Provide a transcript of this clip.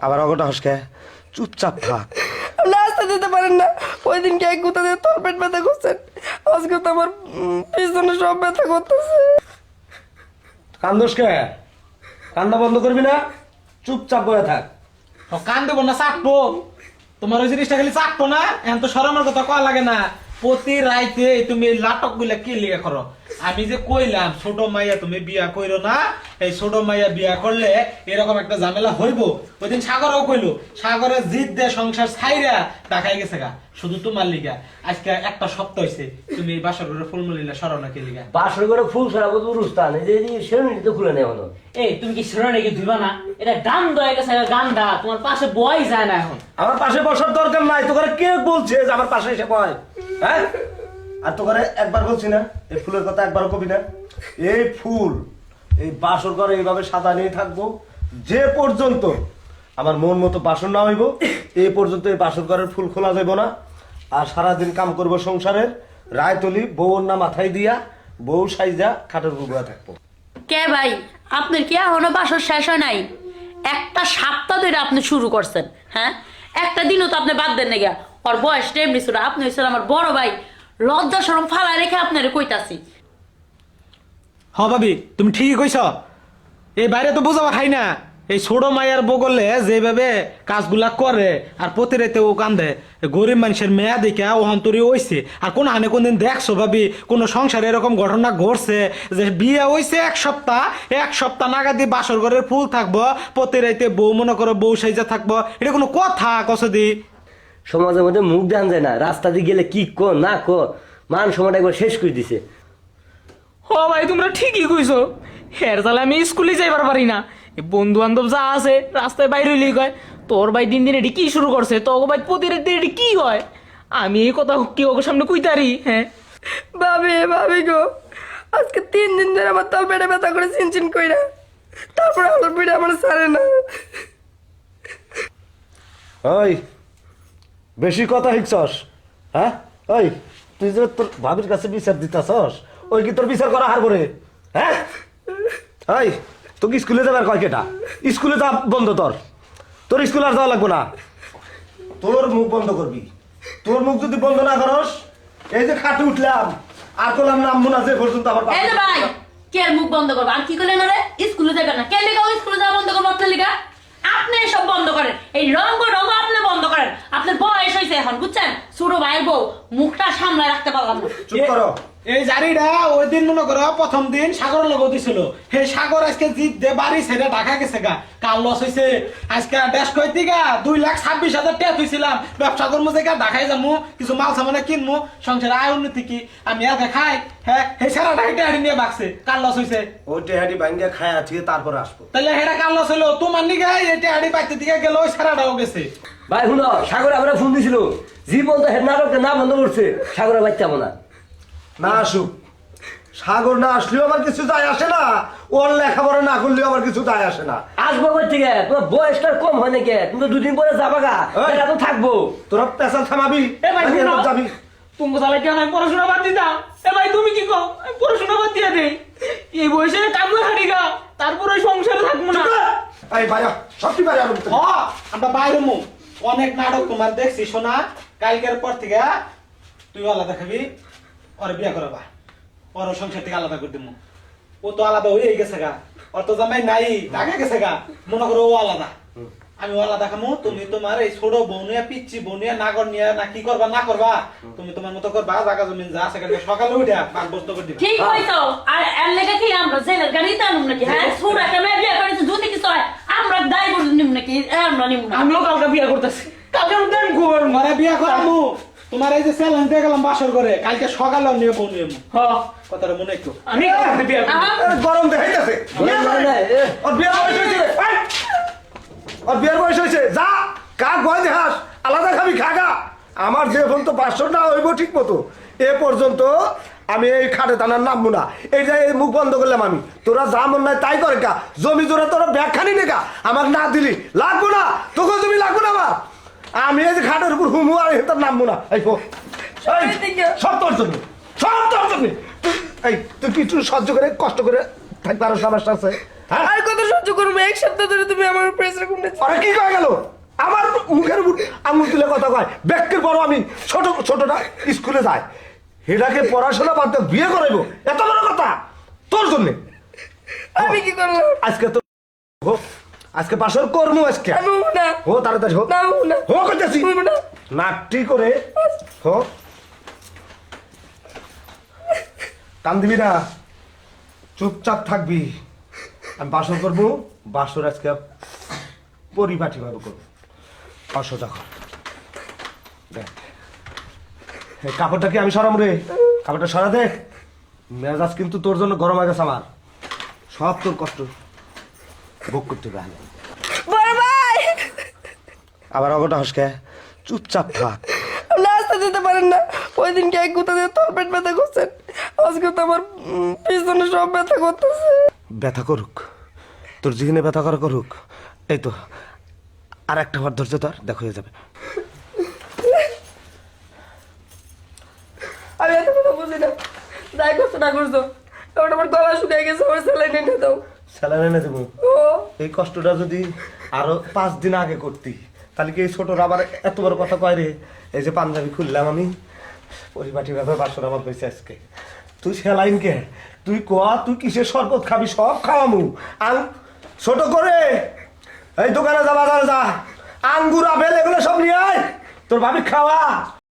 আবার অগটা হসকে চুপচাপ থাক। নাস্তা দিতে পারেন না, ওই দিন কে গুতা দিয়ে তোর পেট ব্যথা করছেন, আজকে তো আমার পিছনে সব ব্যথা করতেছে। কান্দোসকে কান্দা বন্ধ করবি না, চুপচাপ বয়ে থাক। কান দেবো না চাটবো, তোমার ওই জিনিসটা খালি চাটবো না, এখন তো সরমের কথা কয়া লাগে না। প্রতি রাইতে তুমি এই নাটক গুলা কি লিখে করো? আমি যে কইলাম ছোট মাইয়া তুমি বিয়া কইরো না, এই ছোট মাইয়া বিয়া করলে এরকম একটা ঝামেলা হইব। ওই দিন সাগরও কইলো, সাগরের জিদ দে সংসার ছাইরা দেখাই গেছে গা শুধু তোমার লিগা। আজকে একটা সপ্তাহ হইছে তুমি এই বাসর ঘরে ফুল মলিলা সরাও না কি লিগা? বাসর করে ফুল সরাবো তো রুস্তান, এই যে সেরুনি তো খুলে নেই হলো। এই তুমি কি শিরোনাকি কি ধুইবা না? এটা গান দয়ে গেছে, গানটা তোমার পাশে বই যায় না এখন। আমার পাশে বসার দরকার নাই, তোকে কে বলছে যে আমার পাশে এসে বয়? হ্যাঁ, আর তোকে একবার বলছি না এই ফুলের কথা, একবারও কবি না। এই ফুল এই বাসর ঘরে এইভাবে সাদা নিয়ে থাকবো যে পর্যন্ত আমার মন মতো বাসর না হইব, এই পর্যন্ত এই বাসর ঘরের ফুল খোলা যাইব না। আর সারাদিন কাম করব সংসারের, রায় তুলি বউর না মাথায় দিয়া বউ সাইজা খাটের উপর বয়া থাকবো। কে ভাই, আপনার কি এখনো বাসর শেষ হয় নাই? একটা সপ্তাহ ধরে আপনি শুরু করছেন, হ্যাঁ? একটা দিনও তো আপনি বাদ দেন না গিয়া। ওর বয়সটা এমনি ছিল, আপনি হচ্ছেন আমার বড় ভাই, লজ্জা শরম ফালা রেখে আপনারে কইতাছি। হ ভাবি তুমি ঠিকই কইছ, এই বাইরে তো বোঝাবা খাই না। এই ছোট মায়ের বগলে যেভাবে কাজগুলা করে আর প্রতি রাতে ও কান্দে, গরিব মানুষের মেয়া দেখে ও অন্তরি হইছে। আর কোন হানে কোনদিন দেখছো ভাবি কোন সংসারে এরকম ঘটনা ঘটছে যে বিয়ে হইছে এক সপ্তাহ নাগাদি বাসর ঘরের ফুল থাকবো, প্রতি রাতে বউ মনে করো বউ সাইজা থাকবো? এটা কোনো কথা কসদি? সমাজের মধ্যে মুখ দেন যায় না, রাস্তা দিয়ে গেলে কি কো না কো, মান সময়টা একবার শেষ করে দিছে। হ ভাই তোমরা ঠিকই কইছো, হের তাহলে আমি স্কুলে যাইবার পারি না। বন্ধু বান্ধব যা আছে রাস্তায় বাইরে হইলেই কয় তোর ভাই দিন দিন এটি কি শুরু করছে, তোর ভাই প্রতি রাতে এটি কি হয়? আমি এই কথা কি ওকে সামনে কইতারি? হ্যাঁ ভাবি গো, আজকে 3 দিন ধরে আমার তল পেটে ব্যথা করে চিনচিন কইরা, তারপরে আমার পেটে আমার সারে না। ওই বেশি কথা শিখছস? হ্যাঁ, ওই তুই যে তোর ভাবির কাছে বিচার দিতাছস, ওই কি তোর বিচার করা হার করে? হ্যাঁ, ওই তোকে স্কুলে যাবার কয় কেটা? স্কুলে যা বন্ধ, তোর স্কুল আর যাওয়া লাগবো না। তোর মুখ বন্ধ করবি, তোর মুখ যদি বন্ধ না করস, এই যে খাটে উঠলাম আর করলাম নামবো না যে পর্যন্ত আমার এই যে ভাই, কে আর মুখ বন্ধ করবো? আর কি করলেন? আরে স্কুলে যাবেন না, কে লেখা স্কুলে যাওয়া বন্ধ করবো? আপনার লেখা আপনি সব বন্ধ করেন, এই রঙ্গ আপনি বন্ধ করেন। আপনার বয়স হয়েছে এখন, বুঝছেন? ছোট ভাই বউ, মুখটা সামলায় রাখতে পারলাম না। চুপ করো। এই জারিটা ওই দিন মনে করো প্রথম দিন সাগর লোক দিছিল, হে সাগর আজকে জিত দে বাড়ি ছেড়ে ঢাকা গেছে গা, কাল লস হয়েছে। আজকে দেশ কইতে গা 2,26,000 টাকা তুইছিলাম, ব্যবসা করবো যে ঢাকায় যাবো, কিছু মাল সামানে কিনবো, সংসারে আয় উন্নতি কি আমি একা খাই? হ্যাঁ, হে সারা ঢাকা নিয়ে বাগছে, কাল লস হয়েছে। ওই টেহাটি ভাঙ্গিয়া খায় আছে, তারপরে আসবো। তাহলে হেটা কাল লস হলো তোমার নিগে, এই টেহাটি পাইতে দিকে গেল, ওই সারাটাও গেছে। ভাই শুনো, সাগর আমরা ফোন দিছিল, জীবন তো হেড নাটকটা না বন্ধ করছে, সাগরে বাচ্চা না। না আসুক, সাগর না আসলেও আমার কিছু যায় আসে না, ওর লেখাপড়া না করলেও আমার কিছু যায় আসে না। আসবো কই থেকে? তোমার বয়সটা কম হয় নাকি? তুমি তো 2 দিন পরে যাবা গা, এটা তো থাকবো। তোরা পেশাল থামাবি, এ ভাই নাকি শুনো, এরকম যাবি? তুমি তাহলে কেন আমি পড়াশোনা বাদ দিতাম? এ ভাই তুমি কি কও? আমি পড়াশোনা বাদ দিয়ে দেই, এই বয়সে কামড়ে হাঁটি গা, তারপরে সংসারে থাকবো না। এই ভাইয়া সত্যি ভাইয়া হ, আমরা বাইরে মু অনেক নাটক তোমার দেখছি শোনা। কালকের পর থেকে তুই আলাদা খাবি, ওর বিয়া করবা, ওর সংসার থেকে আলাদা করে দিমু। ও তো আলাদা হয়ে গেছে গা, ওর তো জামাই নাই, টাকা গেছে গা, মনে করো ও আলাদা, আমি আলাদা খামু। তুমি তোমার এই ছোট বউনিয়া পিচ্ছি বউনিয়া নাগর নিয়ে না কি করবা না করবা, তুমি তোমার মতো করবা। জায়গা জমিন যা আছে সকালে উঠে বাঘ বস্ত করে দিবা। ঠিক হইতো। আর এর লেখা কি আমরা জেলের গাড়ি টানুম নাকি? হ্যাঁ, ছোট একটা মেয়ে বিয়ে করেছে, যদি কিছু হয় আমরা দায় করে নিব নাকি? আমরা নিব না। আমিও কালকে বিয়ে করতেছি, কালকে উদ্যান ঘুর মারা বিয়া করামু। তোমার এই যে চ্যালেঞ্জ দিয়ে গেলাম বাসর করে, কালকে সকালে নিয়ে বউ নিয়ে হ কথাটা মনে একটু। আমি কালকে বিয়ে করব। গরম দেখাইতেছে, ওর বিয়ের বয়স হয়েছে, ওর বিয়ের বয়স হয়েছে, যা কাক ভয় দেখাস, আলাদা খাবি খাগা। আমার যে পর্যন্ত বাসর না হইব ঠিক মতো, এ পর্যন্ত আমি এই খাটে টানার নামবো না। এই যে এই মুখ বন্ধ করলাম আমি, তোরা যা মন নাই তাই করে গা, জমি জোরে তোরা ব্যাখ্যানি নেগা, আমাকে না দিলি লাগবো না, তোকে জমি লাগবো না আমার। আমি এই যে খাটের উপর হুমু আর তার নামবো না। এই সব তোর জন্য, সব তোর জন্য। এই তুই কি একটু সহ্য করে কষ্ট করে থাকতে পারো, সমস্যা আছে? হ্যাঁ? আর কত সহ্য করবো? এক সপ্তাহ ধরে তুমি আমার প্রেসার কমতেছে। আরে কি কয়ে গেল? আমার মুখের উপর আঙুল তুলে কথা কয়। ব্যাগের বড় আমি ছোটটা স্কুলে যায়, এটাকে পড়াশোনা বাদ দিয়ে বিয়ে করাইবো, এত বড় কথা তোর জন্যে? আমি কি করলাম? আজকে তো হো, আজকে বাসর করবো আজকে। আমি উঠবো না। হো তাড়াতাড়ি হো, না, উঠবো না। হো করতেছি উঠবো না। নাকটি করে হো। কান দিবি না, চুপচাপ থাকবি। আমি বাসর করবো, বাসর আজকে পরিপাটি ভাবে করবো। অসহ্য কর। দেখ এই কাপড়টা কি আমি সরাম রে? কাপড়টা সরা দেখ। মেজাজ কিন্তু তোর জন্য গরম হয়ে গেছে আমার। সব তোর কষ্ট ভোগ করতে হবে। বড় ভাই, আবার অগটা হসকে, চুপচাপ থাক। নাস্তা দিতে পারেন না? ওই দিনকে এক গুঁতা দিয়ে তোর পেট ব্যথা করছেন, আজকে তো আমার পিছনে সব ব্যথা করতেছে। ব্যথা করুক, তোর যেখানে ব্যথা করা করুক। এই তো আর একটা বার ধৈর্য ধর, দেখ হয়ে যাবে। আমি এত কথা বুঝি না, যাই করছো না করছো, ওটা আমার গলা শুকিয়ে গেছে, আমার স্যালাইন এনে দাও। স্যালারি এনে দেবো। ও এই কষ্টটা যদি আরো 5 দিন আগে করতি, তাহলে কি এই ছোটরা আবার এত বড় কথা কয় রে? এই যে পাঞ্জাবি খুললাম আমি, পরিপাটি ভাবে বাসর আমার হয়েছে আজকে। তুই স্যালাইন কে? তুই ক, তুই কিসের শরবত খাবি? সব খাওয়ামু। ছোট করে এই দোকানে যা, বাজারে যা, আঙ্গুর আপেল এগুলো সব নিয়ে আয়, তোর ভাবি খাওয়া।